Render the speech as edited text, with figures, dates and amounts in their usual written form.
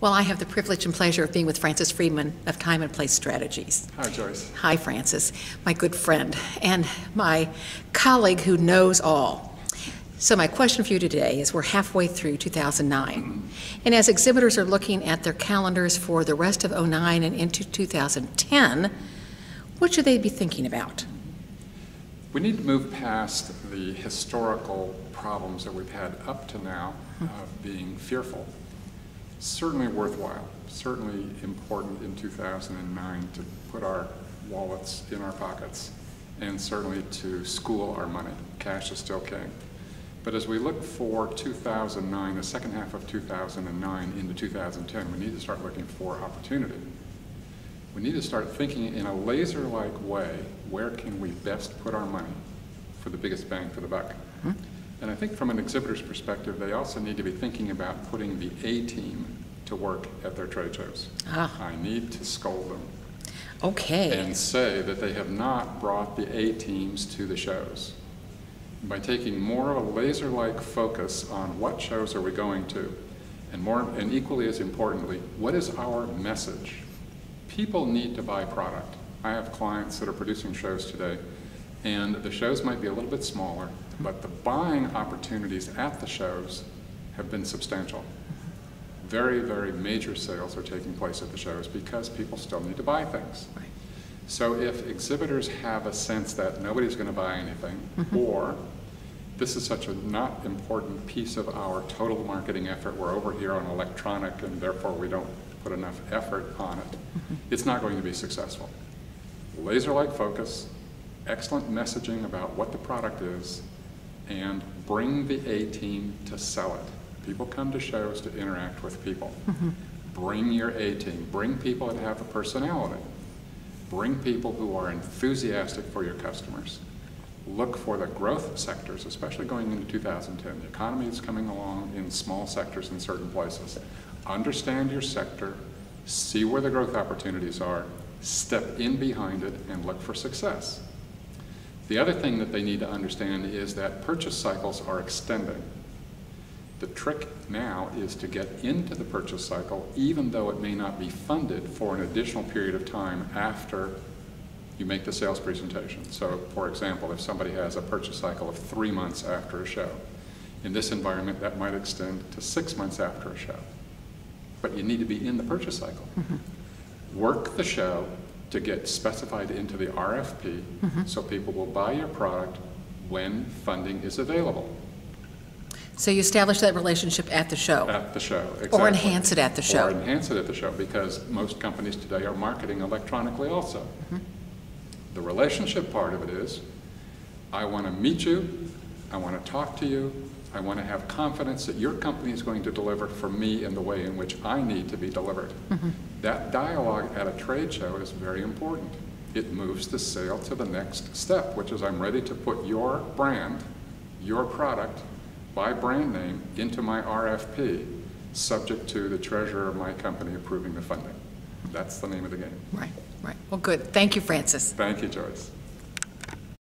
Well, I have the privilege and pleasure of being with Francis Friedman of Time and Place Strategies. Hi, Joyce. Hi, Francis, my good friend and my colleague who knows all. So my question for you today is, we're halfway through 2009, and as exhibitors are looking at their calendars for the rest of 2009 and into 2010, what should they be thinking about? We need to move past the historical problems that we've had up to now of being fearful. Certainly worthwhile, certainly important in 2009 to put our wallets in our pockets, and certainly to school our money. Cash is still king. But as we look for 2009, the second half of 2009 into 2010, we need to start looking for opportunity. We need to start thinking in a laser-like way, where can we best put our money for the biggest bang for the buck? And I think from an exhibitor's perspective, they also need to be thinking about putting the A-team to work at their trade shows. I need to scold them. Okay. And say that they have not brought the A-teams to the shows. By taking more of a laser-like focus on what shows are we going to, and equally as importantly, what is our message? People need to buy product. I have clients that are producing shows today, and the shows might be a little bit smaller, but the buying opportunities at the shows have been substantial. Very, very major sales are taking place at the shows because people still need to buy things. Right. So if exhibitors have a sense that nobody's going to buy anything, or this is such a not important piece of our total marketing effort, we're over here on electronic and therefore we don't put enough effort on it, it's not going to be successful. Laser-like focus, excellent messaging about what the product is, and bring the A-team to sell it. People come to shows to interact with people. Bring your A-team. Bring people that have a personality. Bring people who are enthusiastic for your customers. Look for the growth sectors, especially going into 2010. The economy is coming along in small sectors in certain places. Understand your sector, see where the growth opportunities are, step in behind it, and look for success. The other thing that they need to understand is that purchase cycles are extending. The trick now is to get into the purchase cycle, even though it may not be funded for an additional period of time after you make the sales presentation. So, for example, if somebody has a purchase cycle of 3 months after a show, in this environment that might extend to 6 months after a show. But you need to be in the purchase cycle. Work the show to get specified into the RFP so people will buy your product when funding is available. So you establish that relationship at the show. At the show, exactly. Or enhance it at the show. Or enhance it at the show, because most companies today are marketing electronically also. The relationship part of it is, I want to meet you, I want to talk to you, I want to have confidence that your company is going to deliver for me in the way in which I need to be delivered. That dialogue at a trade show is very important. It moves the sale to the next step, which is I'm ready to put your brand, your product, by brand name into my RFP, subject to the treasurer of my company approving the funding. That's the name of the game. Right, right. Well, good. Thank you, Francis. Thank you, Joyce.